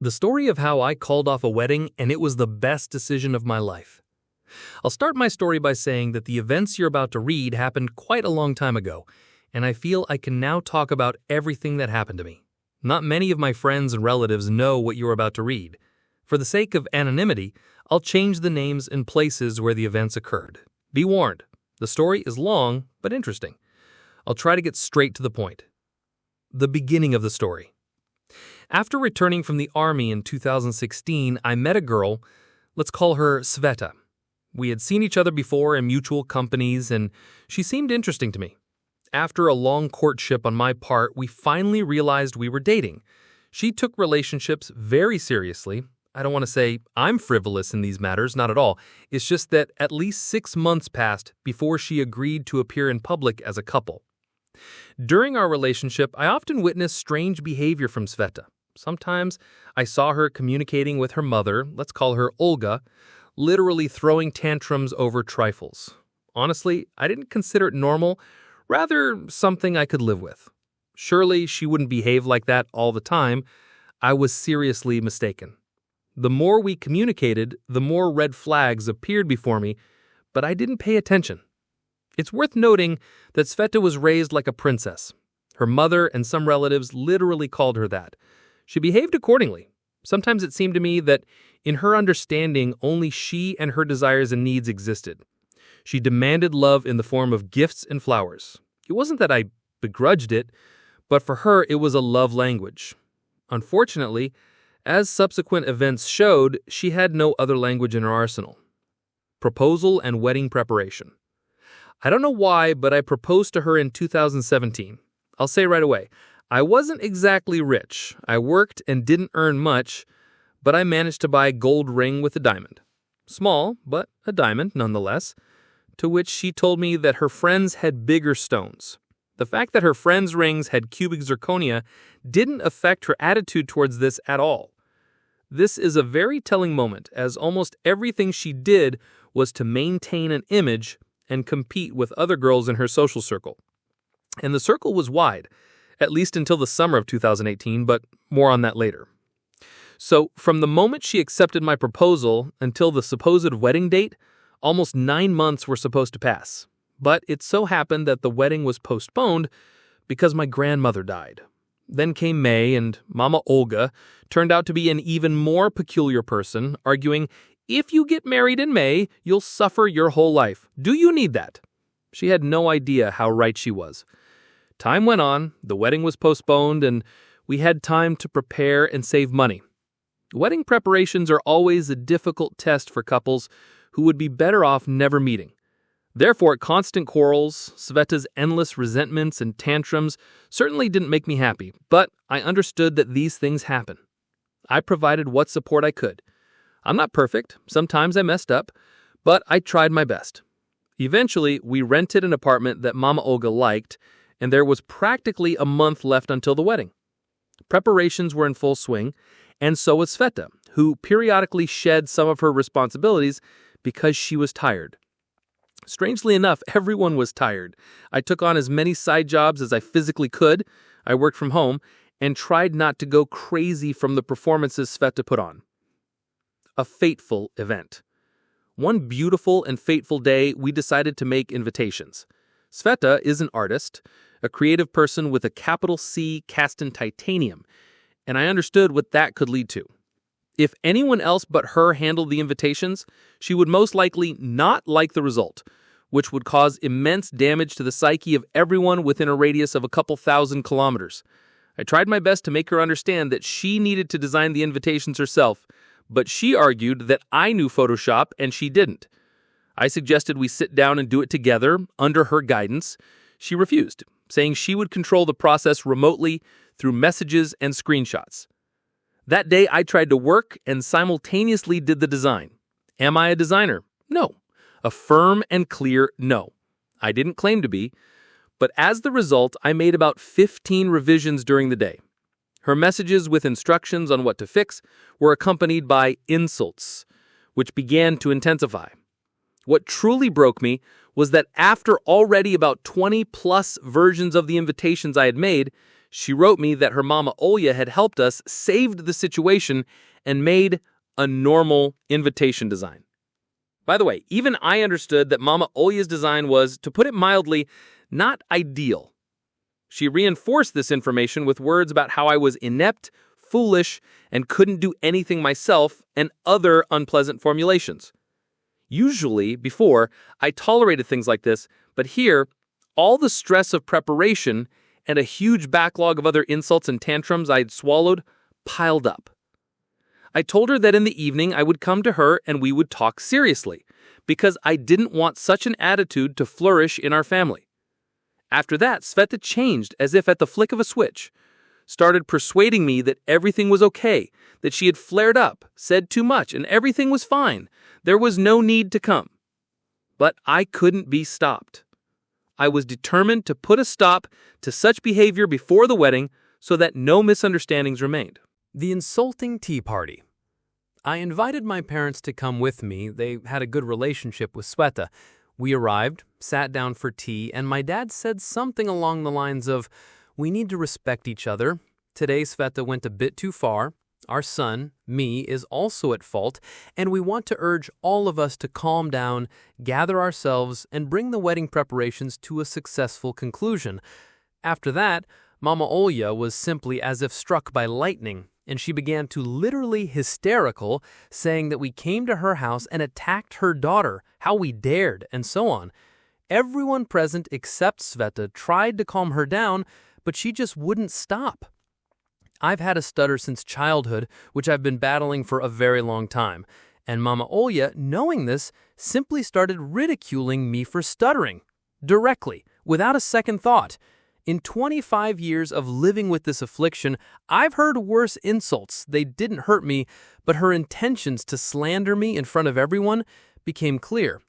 The story of how I called off a wedding and it was the best decision of my life. I'll start my story by saying that the events you're about to read happened quite a long time ago, and I feel I can now talk about everything that happened to me. Not many of my friends and relatives know what you're about to read. For the sake of anonymity, I'll change the names and places where the events occurred. Be warned, the story is long but interesting. I'll try to get straight to the point. The beginning of the story. After returning from the army in 2016, I met a girl, let's call her Sveta. We had seen each other before in mutual companies, and she seemed interesting to me. After a long courtship on my part, we finally realized we were dating. She took relationships very seriously. I don't want to say I'm frivolous in these matters, not at all. It's just that at least 6 months passed before she agreed to appear in public as a couple. During our relationship, I often witnessed strange behavior from Sveta. Sometimes I saw her communicating with her mother, let's call her Olga, literally throwing tantrums over trifles. Honestly, I didn't consider it normal, rather something I could live with. Surely she wouldn't behave like that all the time. I was seriously mistaken. The more we communicated, the more red flags appeared before me, but I didn't pay attention. It's worth noting that Sveta was raised like a princess. Her mother and some relatives literally called her that. She behaved accordingly. Sometimes it seemed to me that in her understanding, only she and her desires and needs existed. She demanded love in the form of gifts and flowers. It wasn't that I begrudged it, but for her it was a love language. Unfortunately, as subsequent events showed, she had no other language in her arsenal. Proposal and wedding preparation. I don't know why, but I proposed to her in 2017. I'll say right away, I wasn't exactly rich. I worked and didn't earn much, but I managed to buy a gold ring with a diamond. Small, but a diamond nonetheless, to which she told me that her friends had bigger stones. The fact that her friends' rings had cubic zirconia didn't affect her attitude towards this at all. This is a very telling moment, as almost everything she did was to maintain an image and compete with other girls in her social circle. And the circle was wide, at least until the summer of 2018, but more on that later. So, from the moment she accepted my proposal until the supposed wedding date, almost 9 months were supposed to pass. But it so happened that the wedding was postponed because my grandmother died. Then came May, and Mama Olga turned out to be an even more peculiar person, arguing, "If you get married in May, you'll suffer your whole life. Do you need that?" She had no idea how right she was. Time went on, the wedding was postponed, and we had time to prepare and save money. Wedding preparations are always a difficult test for couples who would be better off never meeting. Therefore, constant quarrels, Sveta's endless resentments and tantrums certainly didn't make me happy, but I understood that these things happen. I provided what support I could. I'm not perfect, sometimes I messed up, but I tried my best. Eventually, we rented an apartment that Mama Olga liked, and there was practically a month left until the wedding. Preparations were in full swing, and so was Sveta, who periodically shed some of her responsibilities because she was tired. Strangely enough, everyone was tired. I took on as many side jobs as I physically could. I worked from home and tried not to go crazy from the performances Sveta put on. A fateful event. One beautiful and fateful day, we decided to make invitations. Sveta is an artist, a creative person with a capital C cast in titanium, and I understood what that could lead to. If anyone else but her handled the invitations, she would most likely not like the result, which would cause immense damage to the psyche of everyone within a radius of a couple thousand kilometers. I tried my best to make her understand that she needed to design the invitations herself, but she argued that I knew Photoshop and she didn't. I suggested we sit down and do it together under her guidance. She refused, saying she would control the process remotely through messages and screenshots. That day, I tried to work and simultaneously did the design. Am I a designer? No. A firm and clear no. I didn't claim to be, but as the result, I made about 15 revisions during the day. Her messages with instructions on what to fix were accompanied by insults, which began to intensify. What truly broke me was that after already about 20 plus versions of the invitations I had made, She wrote me that her Mama Olya had helped us, saved the situation, and made a normal invitation design. By the way, even I understood that Mama Olya's design was, to put it mildly, not ideal. She reinforced this information with words about how I was inept, foolish, and couldn't do anything myself, and other unpleasant formulations. Usually, before, I tolerated things like this, but here, all the stress of preparation and a huge backlog of other insults and tantrums I had swallowed piled up. I told her that in the evening I would come to her and we would talk seriously, because I didn't want such an attitude to flourish in our family. After that, Sveta changed as if at the flick of a switch, started persuading me that everything was okay, that she had flared up, said too much, and everything was fine. There was no need to come. But I couldn't be stopped. I was determined to put a stop to such behavior before the wedding so that no misunderstandings remained. The insulting tea party. I invited my parents to come with me. They had a good relationship with Sveta. We arrived, sat down for tea, and my dad said something along the lines of, "We need to respect each other. Today Sveta went a bit too far. Our son, me, is also at fault, and we want to urge all of us to calm down, gather ourselves, and bring the wedding preparations to a successful conclusion." After that, Mama Olya was simply as if struck by lightning, and she began to literally hysterical, saying that we came to her house and attacked her daughter, how we dared, and so on. Everyone present except Sveta tried to calm her down, but she just wouldn't stop. I've had a stutter since childhood, which I've been battling for a very long time, and Mama Olya, knowing this, simply started ridiculing me for stuttering, directly, without a second thought. In 25 years of living with this affliction, I've heard worse insults. They didn't hurt me, but her intentions to slander me in front of everyone became clear.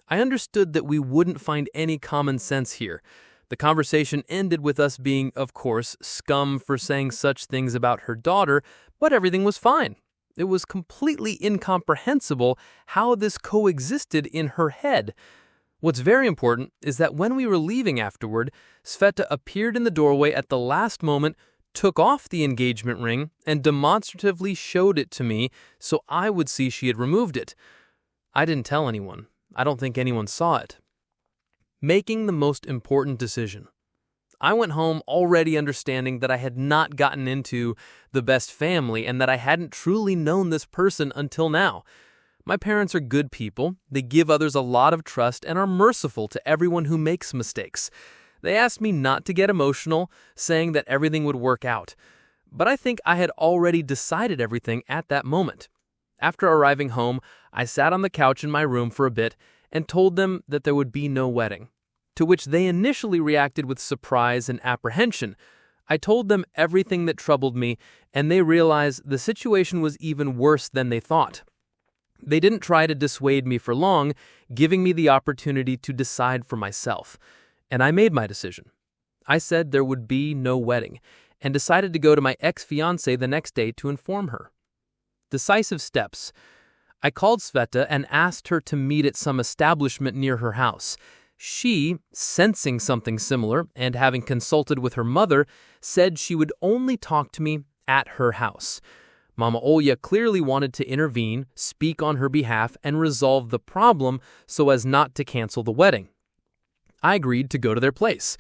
I understood that we wouldn't find any common sense here. The conversation ended with us being, of course, scum for saying such things about her daughter, but everything was fine. It was completely incomprehensible how this coexisted in her head. What's very important is that when we were leaving afterward, Sveta appeared in the doorway at the last moment, took off the engagement ring, and demonstratively showed it to me so I would see she had removed it. I didn't tell anyone. I don't think anyone saw it. Making the most important decision. I went home already understanding that I had not gotten into the best family and that I hadn't truly known this person until now. My parents are good people. They give others a lot of trust and are merciful to everyone who makes mistakes. They asked me not to get emotional, saying that everything would work out. But I think I had already decided everything at that moment. After arriving home, I sat on the couch in my room for a bit and told them that there would be no wedding, to which they initially reacted with surprise and apprehension. I told them everything that troubled me, and they realized the situation was even worse than they thought. They didn't try to dissuade me for long, giving me the opportunity to decide for myself. And I made my decision. I said there would be no wedding, and decided to go to my ex-fiancée the next day to inform her. Decisive steps. I called Sveta and asked her to meet at some establishment near her house. She, sensing something similar and having consulted with her mother, said she would only talk to me at her house. Mama Olya clearly wanted to intervene, speak on her behalf, and resolve the problem so as not to cancel the wedding. I agreed to go to their place.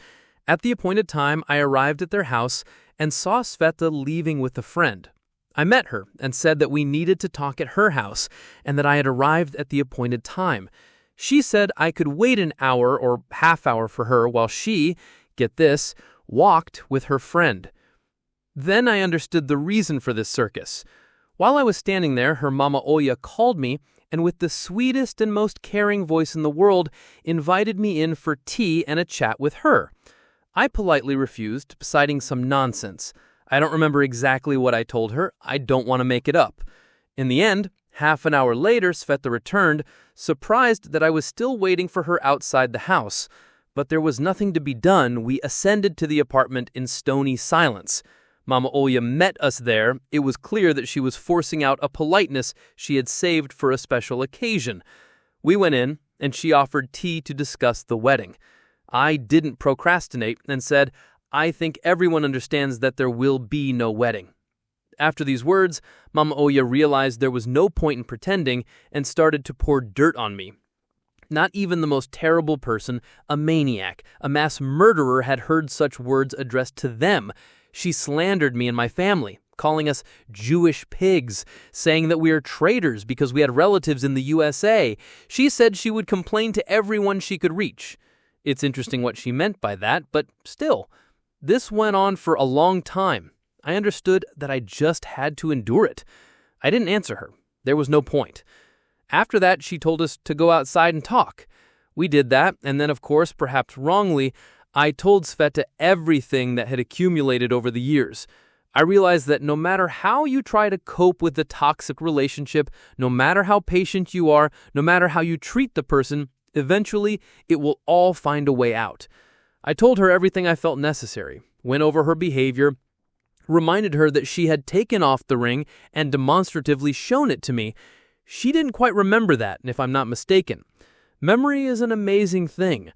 At the appointed time, I arrived at their house and saw Sveta leaving with a friend. I met her and said that we needed to talk at her house and that I had arrived at the appointed time. She said I could wait an hour or half hour for her while she, get this, walked with her friend. Then I understood the reason for this circus. While I was standing there, her Mama Olya called me and with the sweetest and most caring voice in the world, invited me in for tea and a chat with her. I politely refused, citing some nonsense. I don't remember exactly what I told her. I don't want to make it up. In the end, half an hour later, Sveta returned, surprised that I was still waiting for her outside the house. But there was nothing to be done. We ascended to the apartment in stony silence. Mama Olya met us there. It was clear that she was forcing out a politeness she had saved for a special occasion. We went in, and she offered tea to discuss the wedding. I didn't procrastinate and said, I think everyone understands that there will be no wedding." After these words, Mama Oya realized there was no point in pretending and started to pour dirt on me. Not even the most terrible person, a maniac, a mass murderer, had heard such words addressed to them. She slandered me and my family, calling us Jewish pigs, saying that we are traitors because we had relatives in the USA. She said she would complain to everyone she could reach. It's interesting what she meant by that, but still, this went on for a long time. I understood that I just had to endure it. I didn't answer her. There was no point. After that, she told us to go outside and talk. We did that, and then, of course, perhaps wrongly, I told Sveta everything that had accumulated over the years. I realized that no matter how you try to cope with the toxic relationship, no matter how patient you are, no matter how you treat the person, eventually it will all find a way out. I told her everything I felt necessary, went over her behavior, reminded her that she had taken off the ring and demonstratively shown it to me. She didn't quite remember that, if I'm not mistaken. Memory is an amazing thing.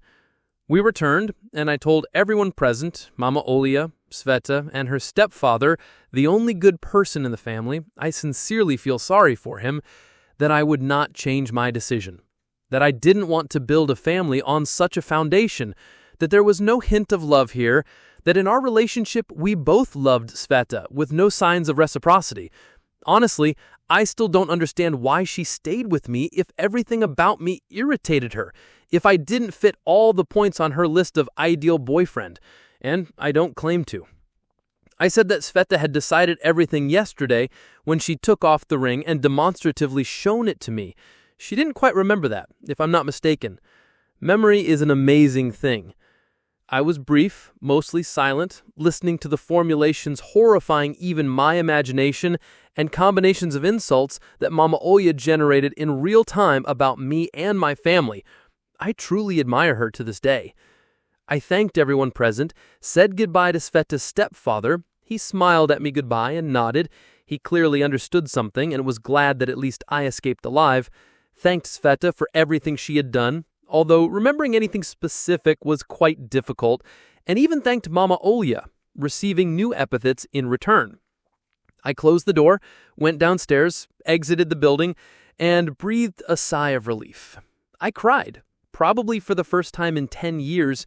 We returned, and I told everyone present, Mama Olia, Sveta, and her stepfather, the only good person in the family, I sincerely feel sorry for him, that I would not change my decision, that I didn't want to build a family on such a foundation, that there was no hint of love here, that in our relationship we both loved Sveta with no signs of reciprocity. Honestly, I still don't understand why she stayed with me if everything about me irritated her, if I didn't fit all the points on her list of ideal boyfriend, and I don't claim to. I said that Sveta had decided everything yesterday when she took off the ring and demonstratively shown it to me. She didn't quite remember that, if I'm not mistaken. Memory is an amazing thing. I was brief, mostly silent, listening to the formulations horrifying even my imagination and combinations of insults that Mama Oya generated in real time about me and my family. I truly admire her to this day. I thanked everyone present, said goodbye to Sveta's stepfather. He smiled at me goodbye and nodded. He clearly understood something and was glad that at least I escaped alive. Thanked Sveta for everything she had done, although remembering anything specific was quite difficult, and even thanked Mama Olia, receiving new epithets in return. I closed the door, went downstairs, exited the building, and breathed a sigh of relief. I cried, probably for the first time in 10 years,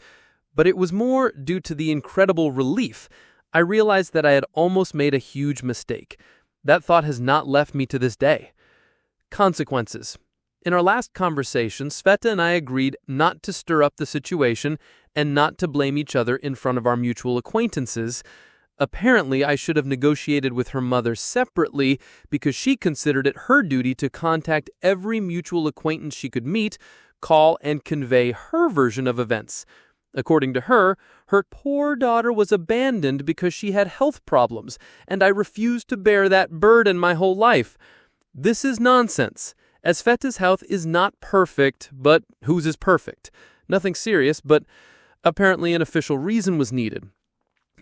but it was more due to the incredible relief. I realized that I had almost made a huge mistake. That thought has not left me to this day. Consequences. In our last conversation, Sveta and I agreed not to stir up the situation and not to blame each other in front of our mutual acquaintances. Apparently, I should have negotiated with her mother separately because she considered it her duty to contact every mutual acquaintance she could meet, call, and convey her version of events. According to her, her poor daughter was abandoned because she had health problems, and I refused to bear that burden my whole life. This is nonsense, as Sveta's health is not perfect, but whose is perfect? Nothing serious, but apparently an official reason was needed.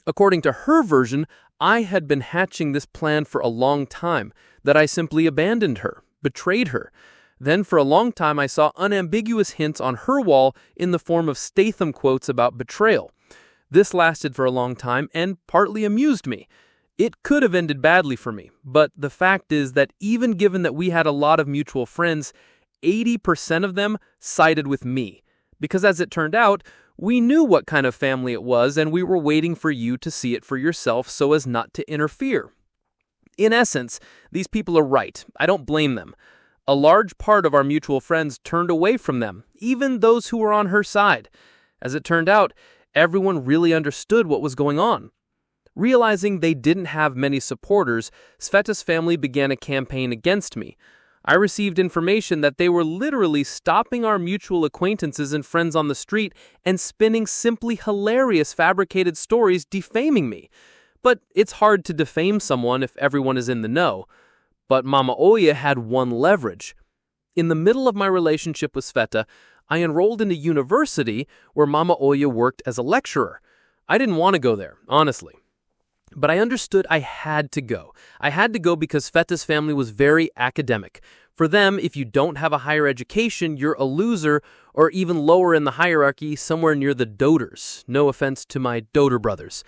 According to her version, I had been hatching this plan for a long time, that I simply abandoned her, betrayed her. Then for a long time I saw unambiguous hints on her wall in the form of Statham quotes about betrayal. This lasted for a long time and partly amused me. It could have ended badly for me, but the fact is that even given that we had a lot of mutual friends, 80% of them sided with me. Because as it turned out, we knew what kind of family it was, and we were waiting for you to see it for yourself so as not to interfere. In essence, these people are right. I don't blame them. A large part of our mutual friends turned away from them, even those who were on her side. As it turned out, everyone really understood what was going on. Realizing they didn't have many supporters, Sveta's family began a campaign against me. I received information that they were literally stopping our mutual acquaintances and friends on the street and spinning simply hilarious fabricated stories defaming me. But it's hard to defame someone if everyone is in the know. But Mama Oya had one leverage. In the middle of my relationship with Sveta, I enrolled in a university where Mama Oya worked as a lecturer. I didn't want to go there, honestly. But I understood I had to go. I had to go because Sveta's family was very academic. For them, if you don't have a higher education, you're a loser, or even lower in the hierarchy, somewhere near the doters. No offense to my doter brothers.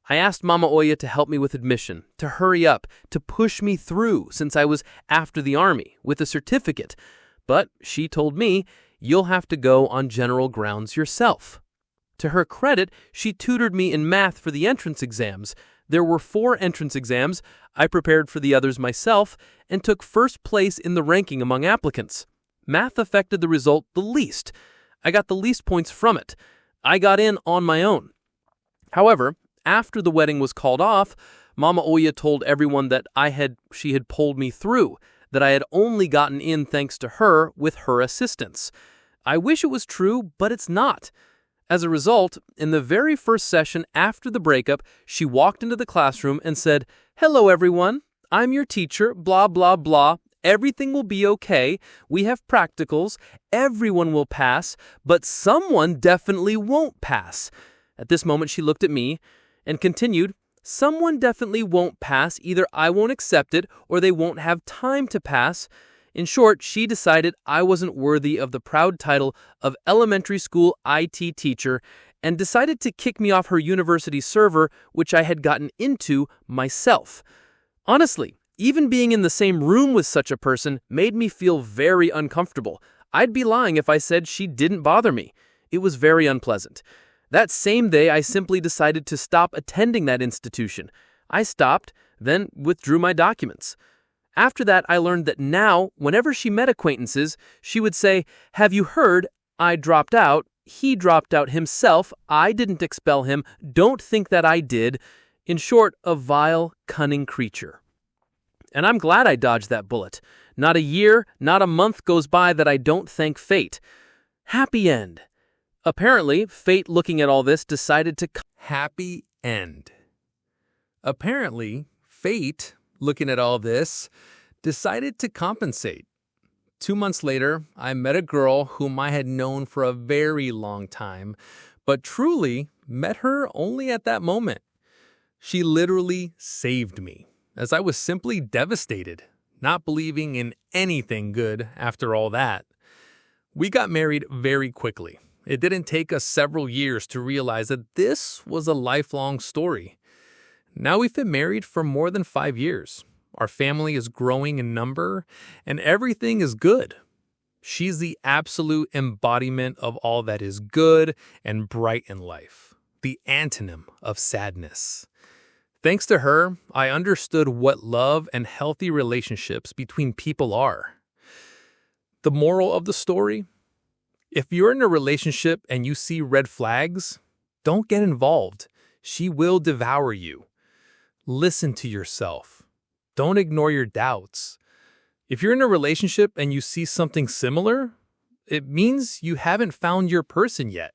I asked Mama Oya to help me with admission, to hurry up, to push me through since I was after the army with a certificate. But she told me, you'll have to go on general grounds yourself. To her credit, she tutored me in math for the entrance exams. There were 4 entrance exams. I prepared for the others myself and took first place in the ranking among applicants. Math affected the result the least. I got the least points from it. I got in on my own. However, after the wedding was called off, Mama Oya told everyone that she had pulled me through, that I had only gotten in thanks to her with her assistance. I wish it was true, but it's not. As a result, in the very first session after the breakup, she walked into the classroom and said, "Hello everyone, I'm your teacher, blah blah blah. Everything will be okay. We have practicals. Everyone will pass, but someone definitely won't pass." At this moment, she looked at me and continued, "Someone definitely won't pass. Either I won't accept it or they won't have time to pass." In short, she decided I wasn't worthy of the proud title of elementary school IT teacher and decided to kick me off her university server, which I had gotten into myself. Honestly, even being in the same room with such a person made me feel very uncomfortable. I'd be lying if I said she didn't bother me. It was very unpleasant. That same day, I simply decided to stop attending that institution. I stopped, then withdrew my documents. After that, I learned that now, whenever she met acquaintances, she would say, "Have you heard? I dropped out. He dropped out himself. I didn't expel him. Don't think that I did." In short, a vile, cunning creature. And I'm glad I dodged that bullet. Not a year, not a month goes by that I don't thank fate. Happy end. Apparently, fate, looking at all this, decided to... Happy end. Apparently, fate, looking at all this, decided to compensate. 2 months later, I met a girl whom I had known for a very long time, but truly met her only at that moment. She literally saved me, as I was simply devastated, not believing in anything good after all that. We got married very quickly. It didn't take us several years to realize that this was a lifelong story. Now we've been married for more than 5 years. Our family is growing in number, and everything is good. She's the absolute embodiment of all that is good and bright in life, the antonym of sadness. Thanks to her, I understood what love and healthy relationships between people are. The moral of the story? If you're in a relationship and you see red flags, don't get involved. She will devour you. Listen to yourself. Don't ignore your doubts. If you're in a relationship and you see something similar, it means you haven't found your person yet.